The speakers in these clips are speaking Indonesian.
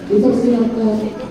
Dipersilakan.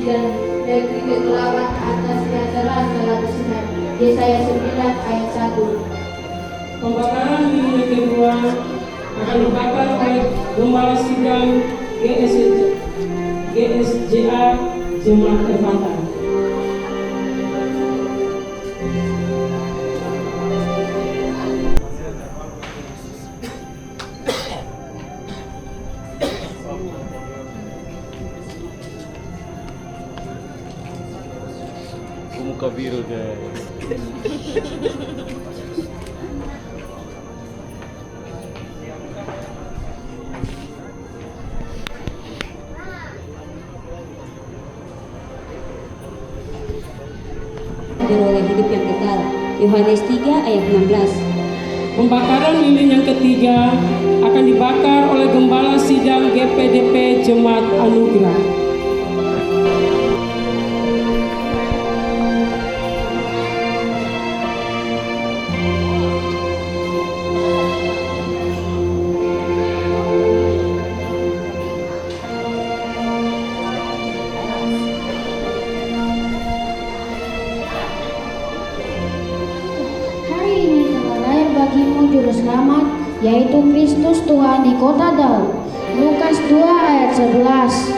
dan negeri kegelapan atas kesejahteraan dalam Tuhan. Yesaya 9 ayat 1. Pembakaran lilin yang kedua akan dibakar oleh Gembala Sidang GSJA Jemaat Evanta. Muka biru deh. Beroleh hidup yang kekal. Yohanes 3 ayat 16. Pembakaran lilin yang ketiga akan dibakar oleh Gembala Sidang GPDP Jemaat Anugerah. Bagimu juru selamat, yaitu Kristus Tuhan di kota Daud. Lukas 2 ayat 11.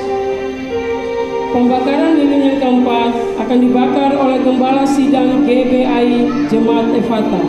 Pembakaran lilin yang keempat akan dibakar oleh Gembala Sidang GBI Jemaat Evanta.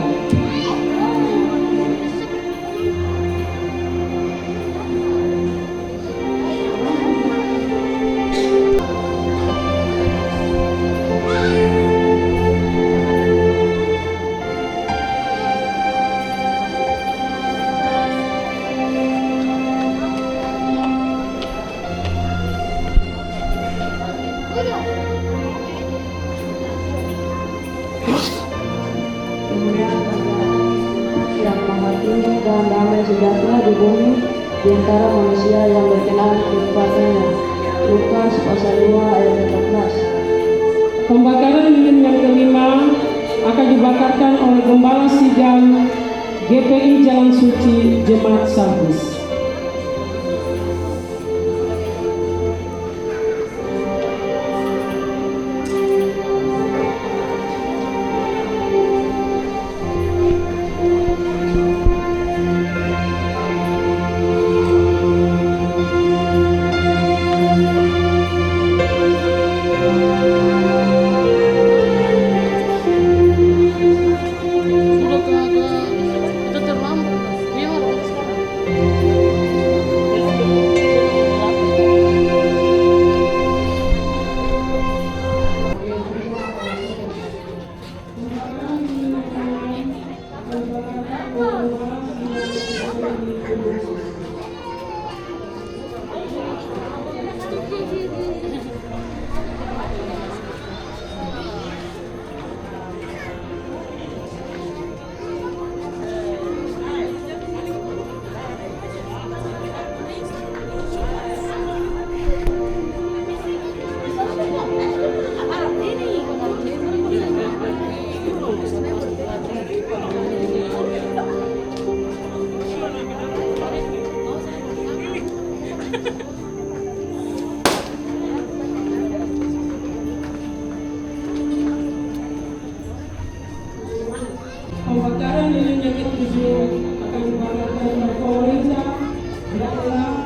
Yang maha tinggi dan damai sejahtera di bumi di antara manusia yang berkenan kepadanya. Lukas pasal 2 ayat 14. Pembakaran lilin yang kelima akan dibakarkan oleh Gembala Sidang GPI Jalan Suci Jemaat Sardis. Pembakaran lilin yang ketujuh akan dibakarkan oleh pemerintah daerah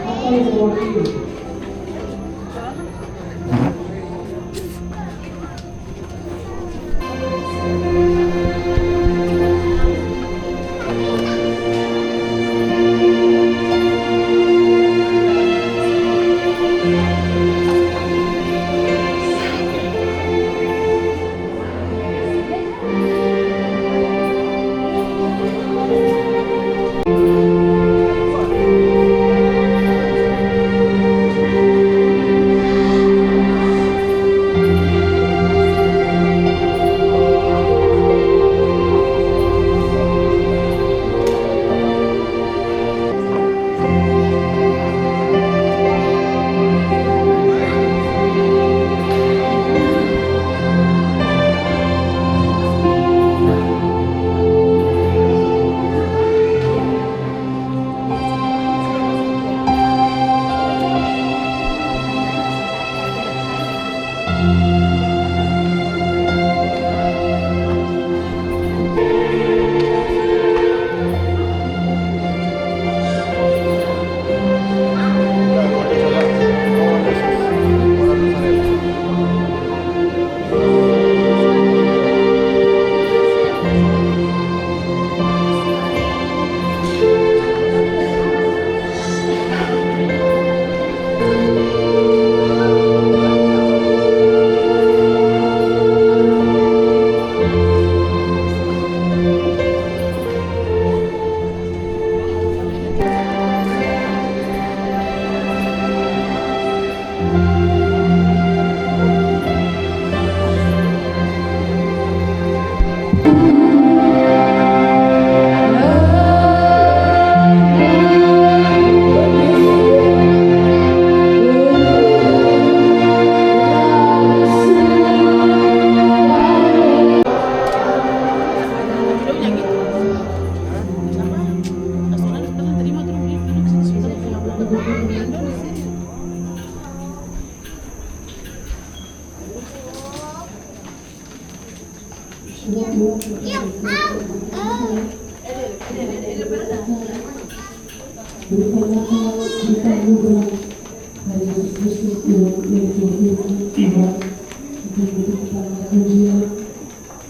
atau mewakili.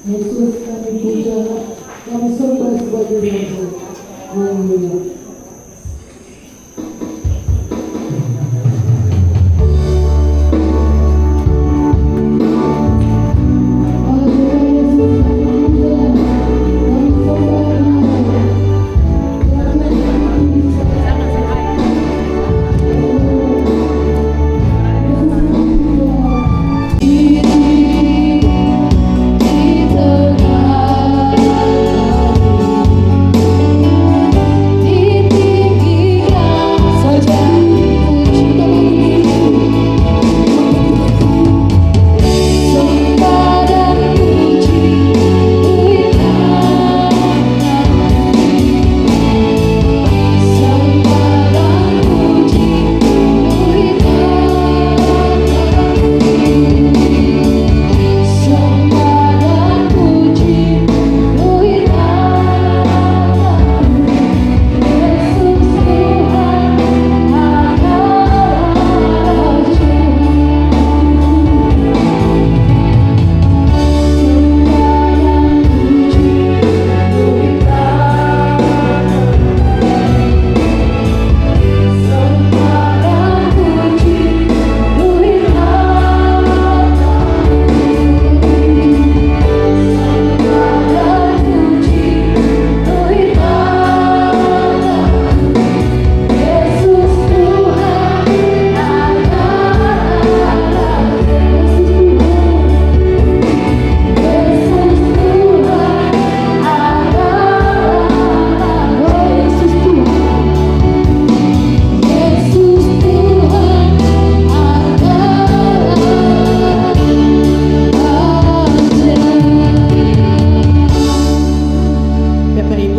Yesus kami puja, kami sembah sebagai Rasul. Haleluya.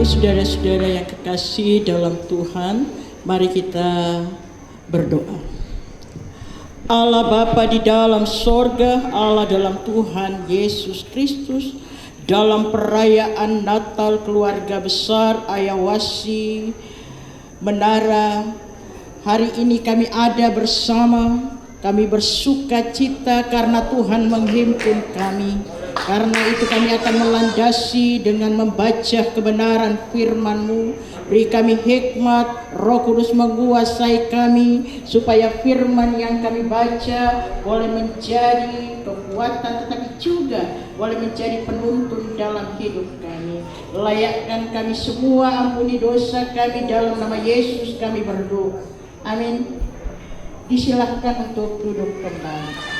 Saudara-saudara yang kekasih dalam Tuhan, mari kita berdoa. Allah Bapa di dalam sorga, Allah dalam Tuhan Yesus Kristus, dalam perayaan Natal keluarga besar Ayawasi Menara, hari ini kami ada bersama, kami bersuka cita karena Tuhan menghimpun kami. Karena itu kami akan melandasi dengan membaca kebenaran firman-Mu. Beri kami hikmat, Roh Kudus menguasai kami, supaya firman yang kami baca boleh menjadi kekuatan, tetapi juga boleh menjadi penuntun dalam hidup kami. Layakkan kami semua, ampuni dosa kami, dalam nama Yesus kami berdoa. Amin. Disilahkan untuk duduk kembali.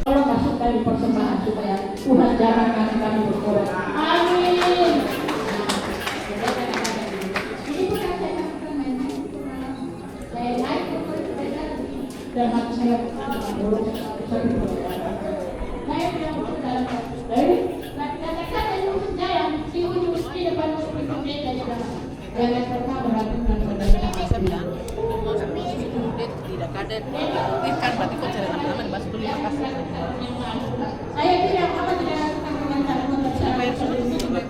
Tolong masukkan di persembahan supaya Tuhan jangan kami berkorban. Amin. Dan hati saya jangan pernah meragukan tidak kader kan berarti kok cara teman-teman bahas dulu ya pas saya tidak apa tidak akan mengantar apa yang sudah disebut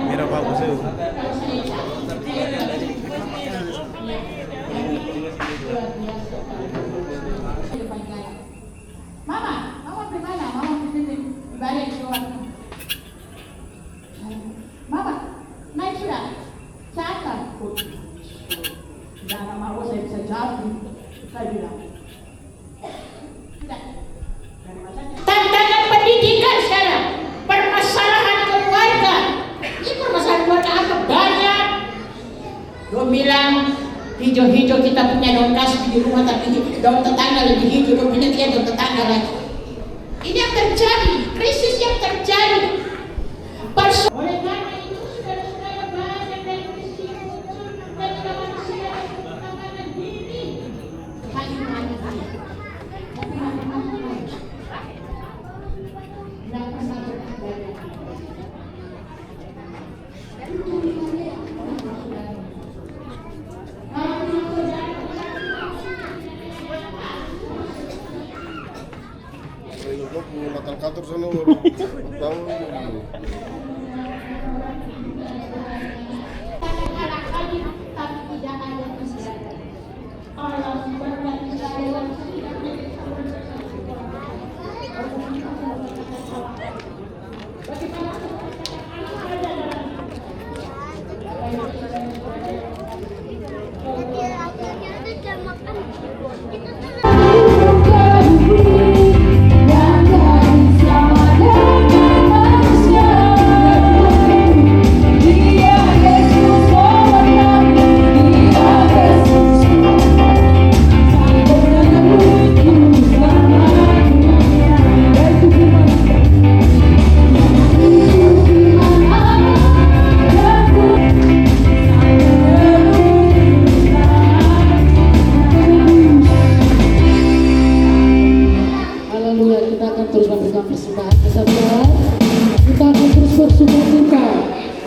Mira bagus itu. Mama di mana? Mama di sini di balik keluar. Mama, naik sudah. Catat. Jangan mau saya bisa jawab. Saya bilang. Tantangan pendidikan sekarang, permasalahan keluarga. Ini permasalahan keluarga apa banyak? Gue bilang hijau-hijau kita punya daun kasih di rumah, tapi daun tetangga lebih hijau. Gue bilang dia daun tetangga lagi. Ini yang terjadi, krisis yang terjadi. Oleh karena itu saudara-saudara, banyak dari krisis yang muncul ketika manusia pertentangan diri. Natal kantor sana tahu.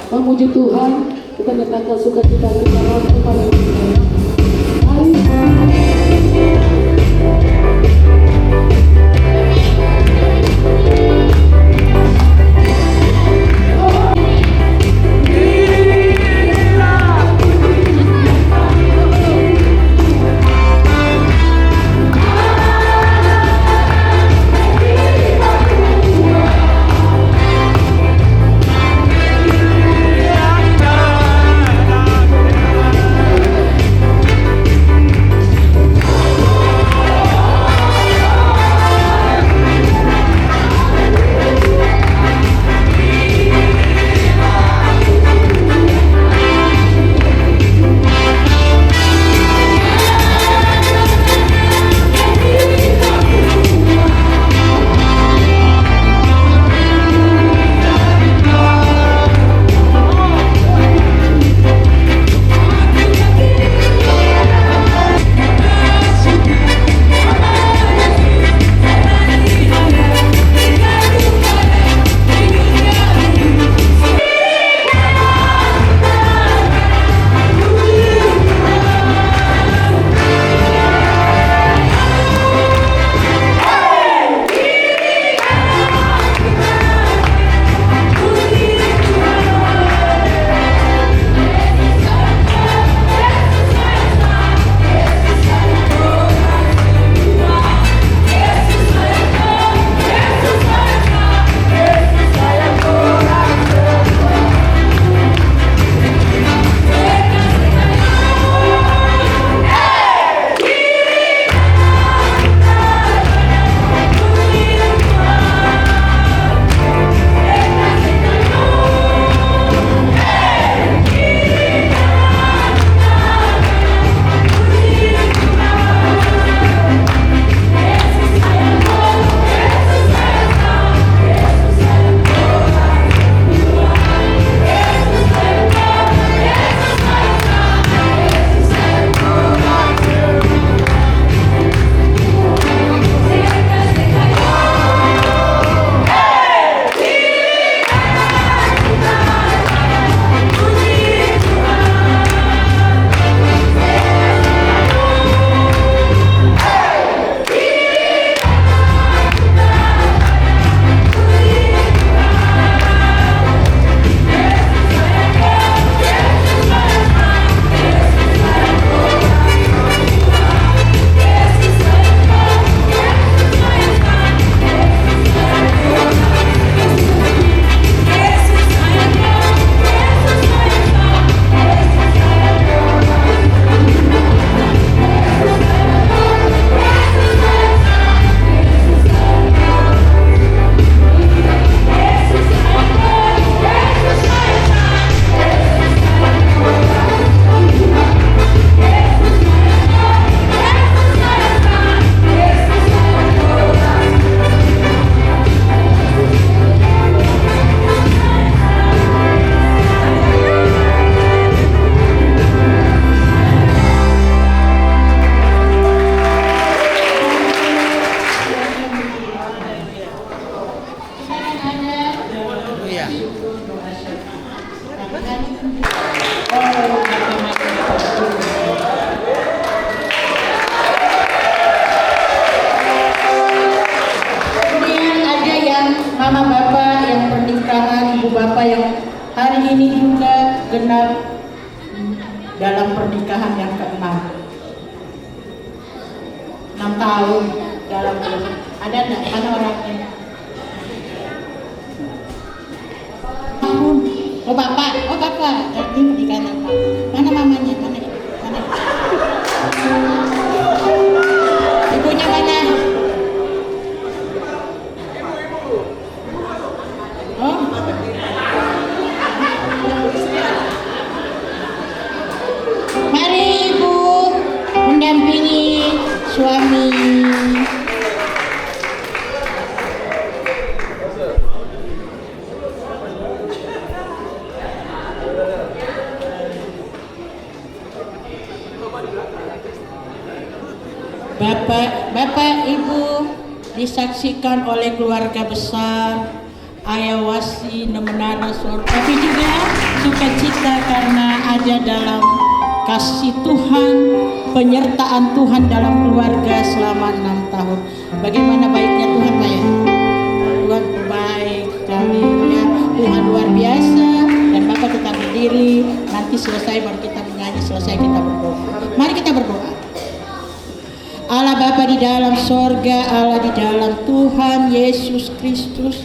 memuji Tuhan, kita nyatakan sukacita kita rohani kepada Tuhan. Mari. Kemudian ada yang mama bapak yang pernikahan, ibu bapak yang hari ini juga genap dalam pernikahan yang ke-6. 6 tahun dalam pernikahan. Ada enggak? Mana orangnya? Oh bapak, ini pernikahan apa? Mana mamanya? Mana? Ibunya mana? Oh. Mari ibu mendampingi suami. Bapak, Ibu disaksikan oleh keluarga besar Ayawasi Nemenana Sorga, tapi juga kita karena ada dalam kasih Tuhan, penyertaan Tuhan dalam keluarga selama 6 tahun. Bagaimana baiknya Tuhan, Pak ya? Tuhan baik sekali ya. Tuhan luar biasa. Dan Bapak tetap berdiri. Nanti selesai baru kita menyanyi, selesai kita berdoa. Mari kita berdoa. Allah Bapa di dalam sorga, Allah di dalam Tuhan Yesus Kristus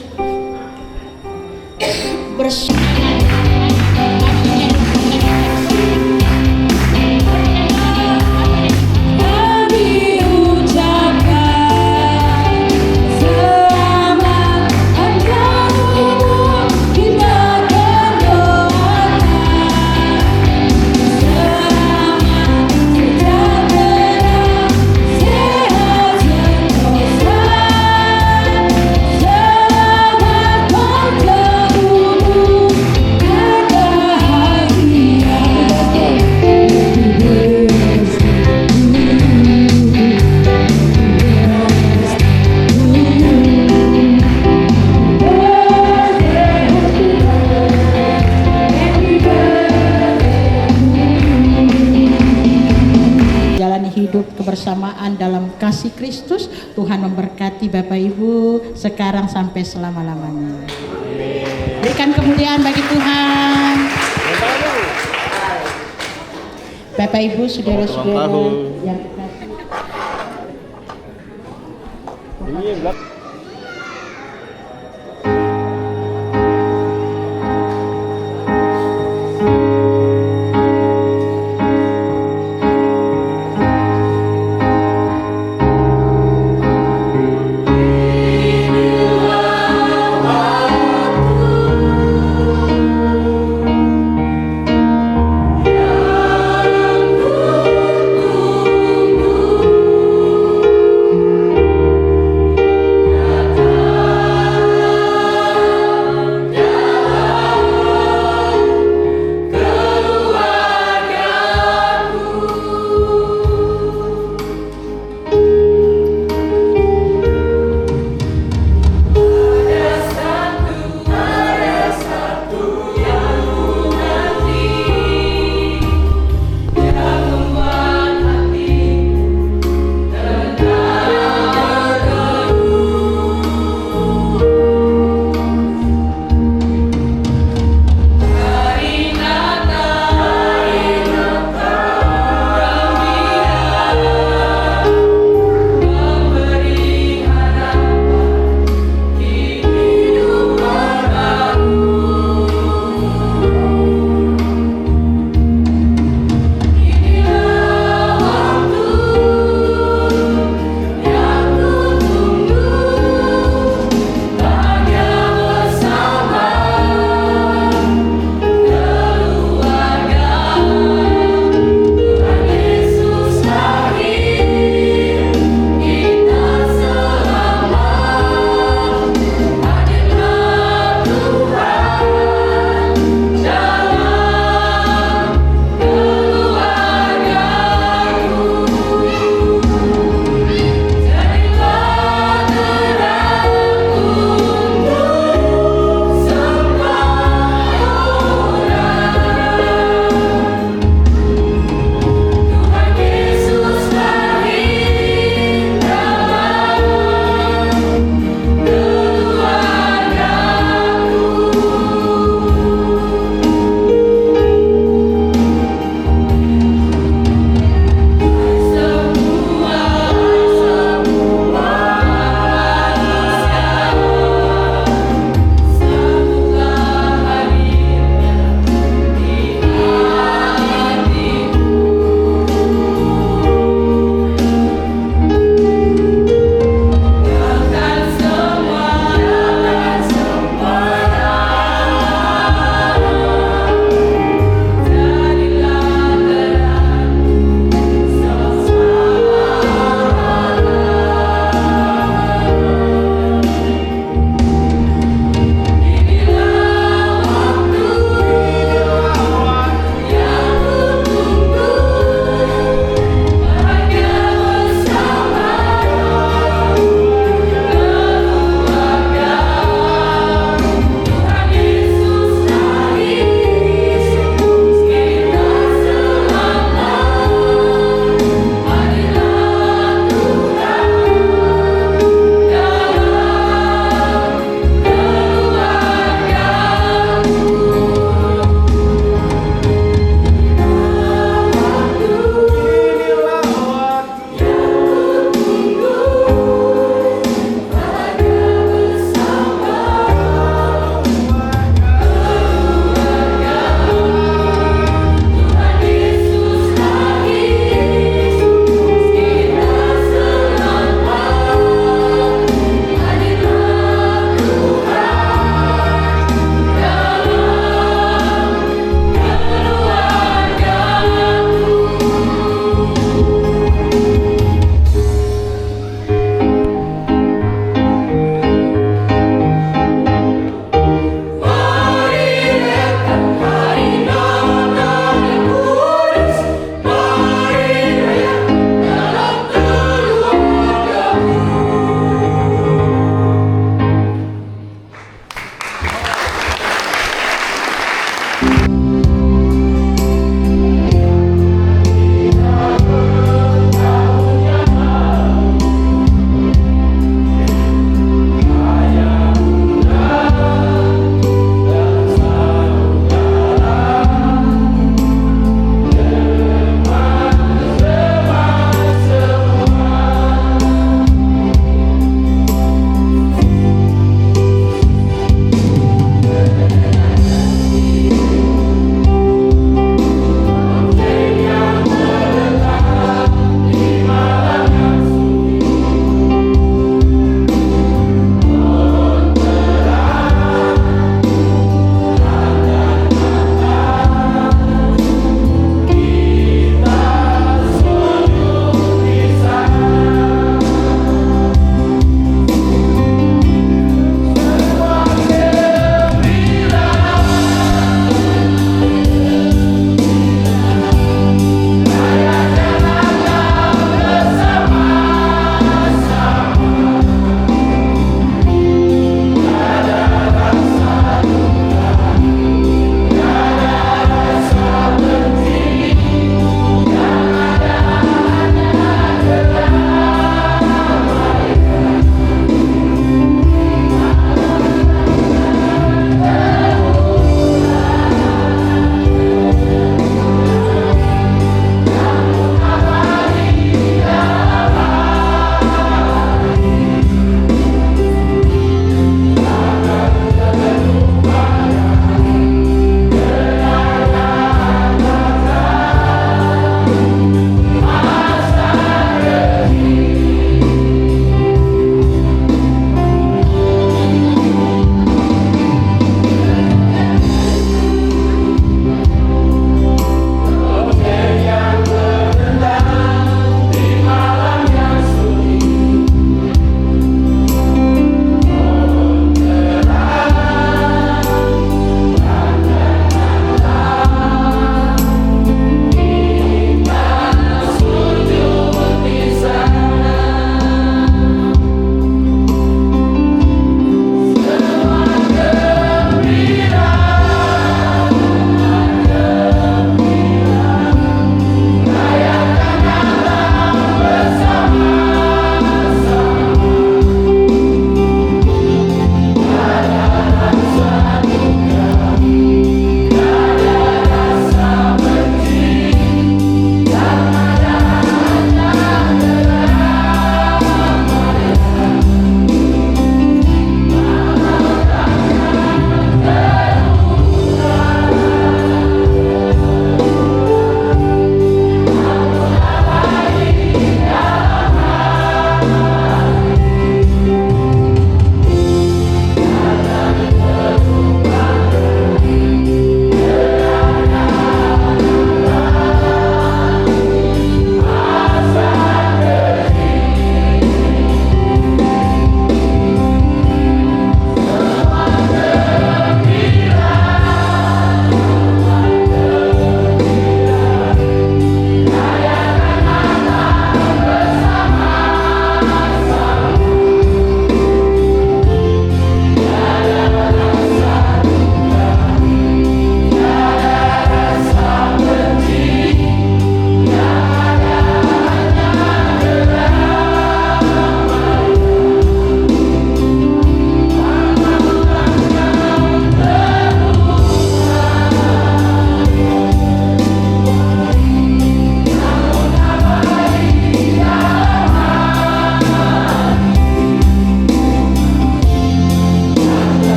hidup kebersamaan dalam kasih Kristus. Tuhan memberkati Bapak Ibu sekarang sampai selama-lamanya. Berikan kemuliaan bagi Tuhan. Bapak Ibu, saudara-saudara yang dikasihi.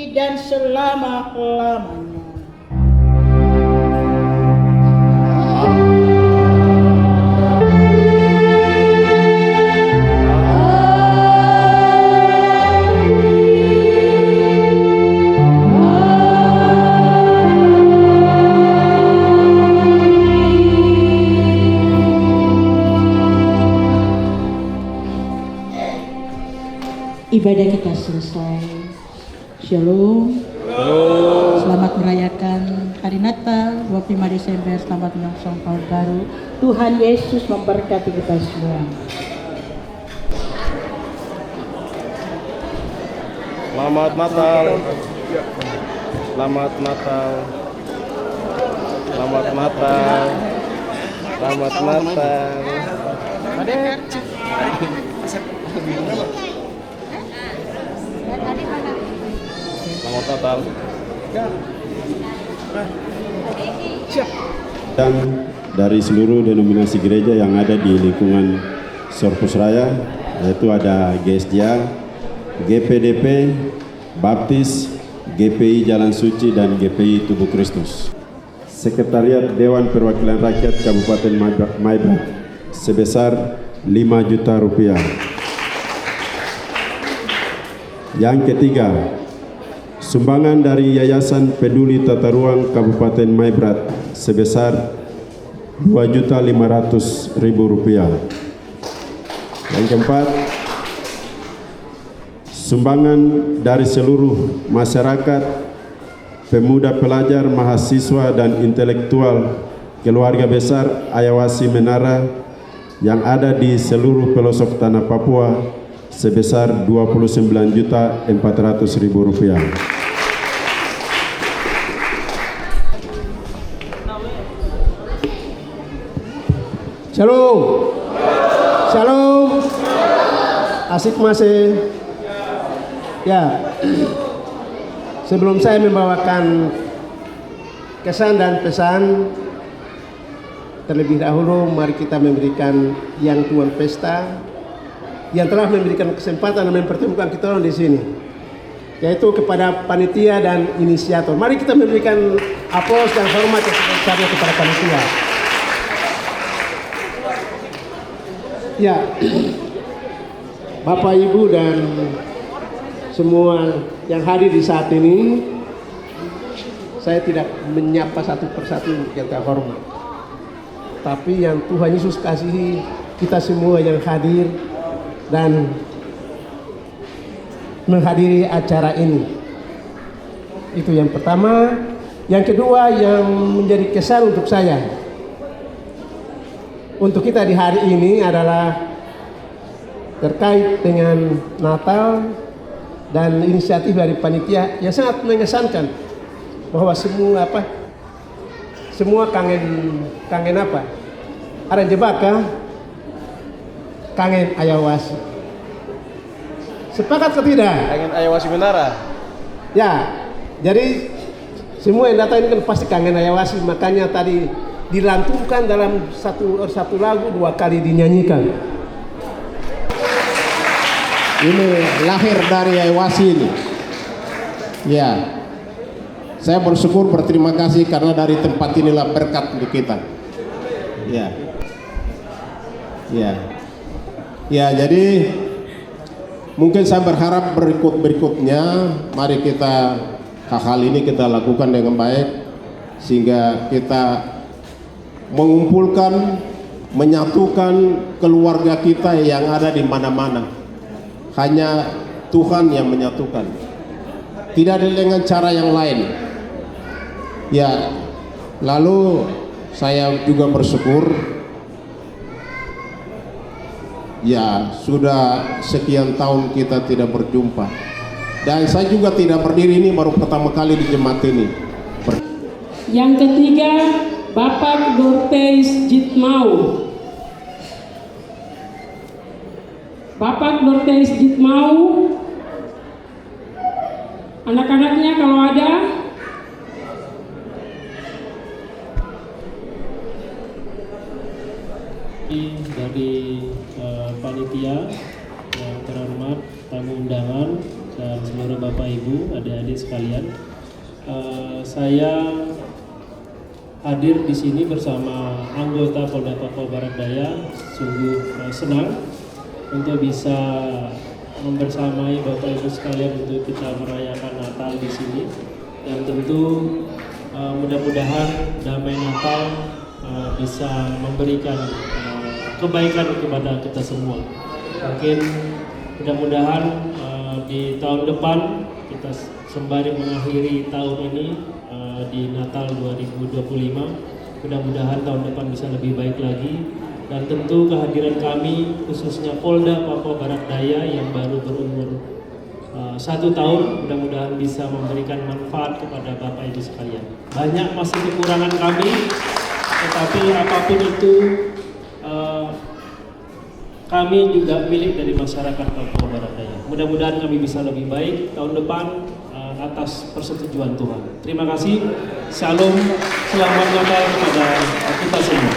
kini dan selama-lamanya. Ibadah kita selesai. Shalom. Selamat merayakan hari Natal 25 Desember. Selamat menyongsong tahun baru. Tuhan Yesus memberkati kita semua. Selamat Natal. Selamat Natal. Selamat Natal. Selamat Natal. Selamat Natal. Dan dari seluruh denominasi gereja yang ada di lingkungan Sorpus Raya, yaitu ada GSJA, GPDP, Baptis, GPI Jalan Suci, dan GPI Tubuh Kristus. Sekretariat Dewan Perwakilan Rakyat Kabupaten Maibrat sebesar 5 juta rupiah. Yang ketiga, sumbangan dari Yayasan Peduli Tata Ruang Kabupaten Maibrat sebesar 2.500.000 rupiah. Yang keempat, sumbangan dari seluruh masyarakat, pemuda, pelajar, mahasiswa, dan intelektual keluarga besar Ayawasi Menara yang ada di seluruh pelosok tanah Papua sebesar 29.400.000 rupiah. Shalom. Shalom. Asik masih. Ya. Sebelum saya membawakan kesan dan pesan, terlebih dahulu mari kita memberikan yang Tuhan Pesta yang telah memberikan kesempatan dan mempertemukan kita orang di sini, yaitu kepada panitia dan inisiator. Mari kita memberikan aplaus dan hormat yang sebesar-besarnya kepada panitia. Ya, Bapak, Ibu, dan semua yang hadir di saat ini, saya tidak menyapa satu persatu untuk yang terhormat, tapi yang Tuhan Yesus kasihi kita semua yang hadir dan menghadiri acara ini. Itu yang pertama. Yang kedua yang menjadi kesan untuk saya, untuk kita di hari ini adalah terkait dengan Natal dan inisiatif dari panitia yang sangat mengesankan, bahwa semua kangen apa? Ada jebaka kangen Ayawasi. Sepakat atau tidak? Kangen Ayawasi Menara. Ya, jadi semua yang datang ini kan pasti kangen Ayawasi. Makanya tadi dilantunkan dalam satu lagu 2 kali dinyanyikan. Ini lahir dari Ayawasi ini. Ya, saya bersyukur, berterima kasih karena dari tempat inilah berkat untuk kita. Ya, ya. Ya, jadi mungkin saya berharap berikutnya mari kita hal ini kita lakukan dengan baik, sehingga kita mengumpulkan, menyatukan keluarga kita yang ada di mana-mana. Hanya Tuhan yang menyatukan, tidak ada dengan cara yang lain. Ya, lalu saya juga bersyukur, ya, sudah sekian tahun kita tidak berjumpa. Dan saya juga tidak berdiri ini baru pertama kali di jemaat ini. Yang ketiga, Bapak Dorteis Jitmau. Bapak Dorteis Jitmau, anak-anaknya kalau ada. Dari panitia yang terhormat, tamu undangan, dan seluruh Bapak Ibu, adik-adik sekalian. Saya hadir di sini bersama anggota Polda Papua Barat Daya. Sungguh senang untuk bisa membersamai Bapak Ibu sekalian untuk kita merayakan Natal di sini. Dan tentu mudah-mudahan damai Natal bisa memberikan kebaikan kepada kita semua. Mungkin mudah-mudahan di tahun depan kita sembari mengakhiri tahun ini di Natal 2025, mudah-mudahan tahun depan bisa lebih baik lagi. Dan tentu kehadiran kami khususnya Polda Papua Barat Daya yang baru berumur 1 tahun, mudah-mudahan bisa memberikan manfaat kepada Bapak Ibu sekalian. Banyak masih kekurangan kami, tetapi apapun itu kami juga milik dari masyarakat Papua Barat Daya. Mudah-mudahan kami bisa lebih baik tahun depan atas persetujuan Tuhan. Terima kasih. Shalom. Selamat Natal kepada kita semua.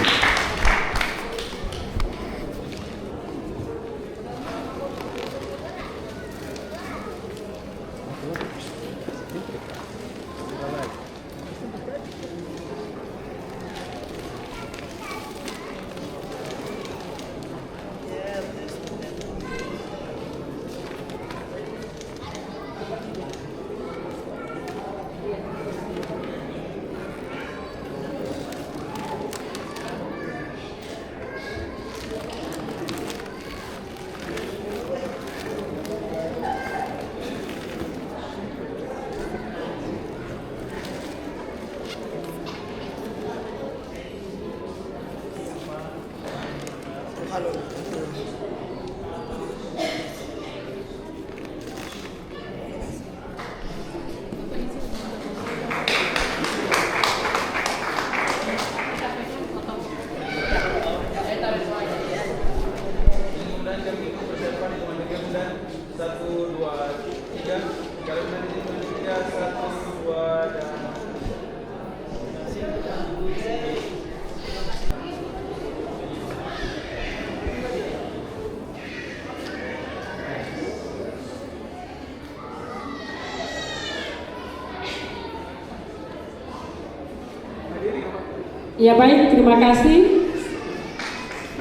Ya baik, terima kasih.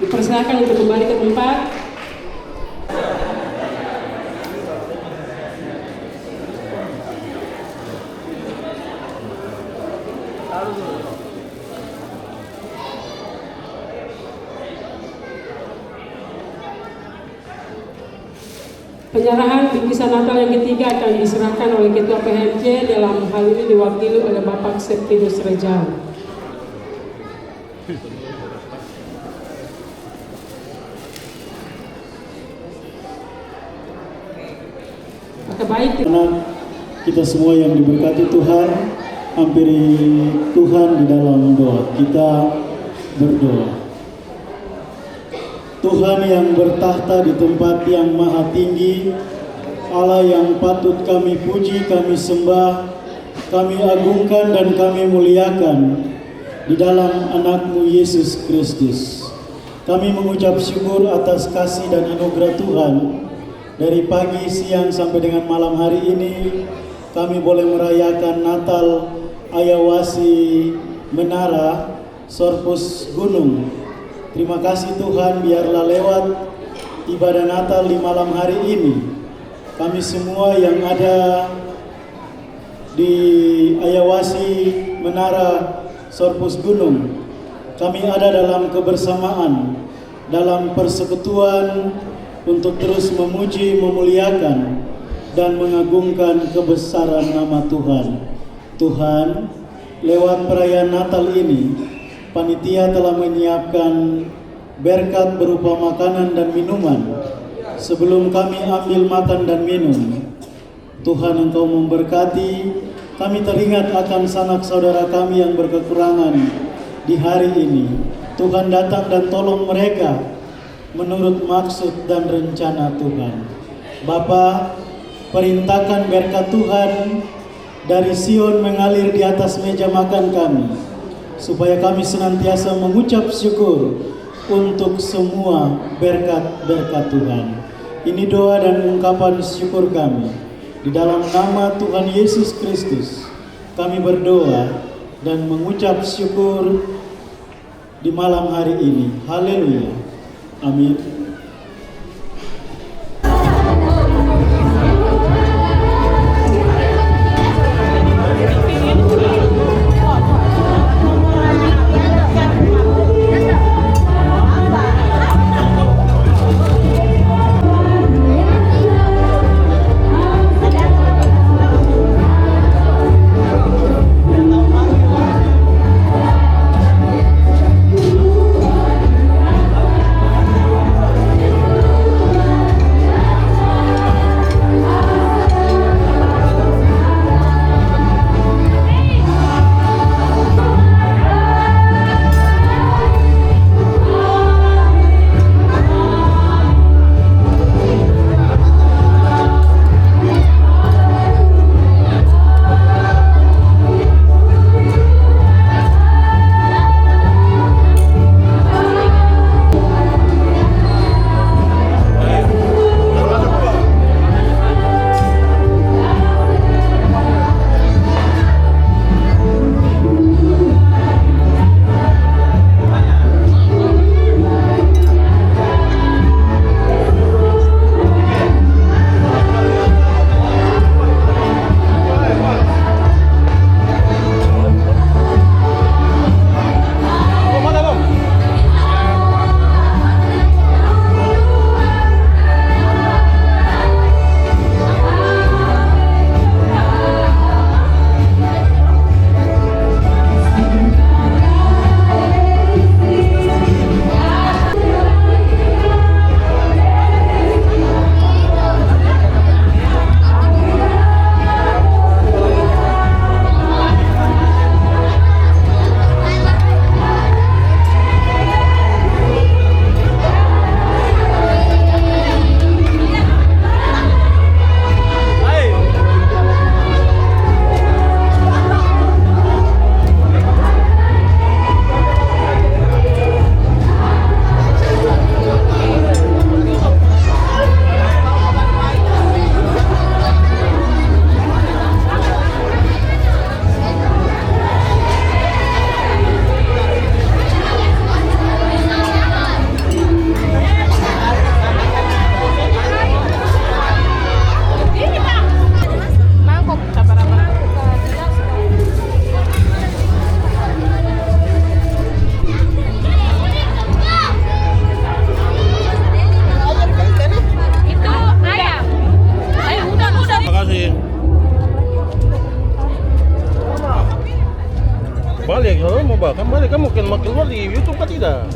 Dipersilakan untuk kembali ke tempat. Penyerahan bingkisan Natal yang ketiga akan diserahkan oleh Ketua PHMJ, dalam hal ini diwakili oleh Bapak Septinus Rejal. Karena kita semua yang diberkati Tuhan, hampiri Tuhan di dalam doa. Kita berdoa. Tuhan yang bertahta di tempat yang maha tinggi, Allah yang patut kami puji, kami sembah, kami agungkan dan kami muliakan di dalam anak-Mu Yesus Kristus. Kami mengucap syukur atas kasih dan anugerah Tuhan. Dari pagi, siang, sampai dengan malam hari ini, kami boleh merayakan Natal Ayawasi Menara Sorpus Gunung. Terima kasih Tuhan, biarlah lewat ibadah Natal di malam hari ini, kami semua yang ada di Ayawasi Menara Sorpus Gunung, kami ada dalam kebersamaan, dalam persekutuan, untuk terus memuji, memuliakan, dan mengagungkan kebesaran nama Tuhan. Tuhan, lewat perayaan Natal ini, panitia telah menyiapkan berkat berupa makanan dan minuman. Sebelum kami ambil makan dan minum, Tuhan Engkau memberkati. Kami teringat akan sanak saudara kami yang berkekurangan di hari ini. Tuhan datang dan tolong mereka menurut maksud dan rencana Tuhan. Bapa, perintahkan berkat Tuhan dari Sion mengalir di atas meja makan kami, supaya kami senantiasa mengucap syukur untuk semua berkat-berkat Tuhan. Ini doa dan ungkapan syukur kami Di dalam nama Tuhan Yesus Kristus, kami berdoa dan mengucap syukur di malam hari ini. Haleluya. Amin. Balik, kalau mau bahkan balik, kamu makin keluar di YouTube kan tidak?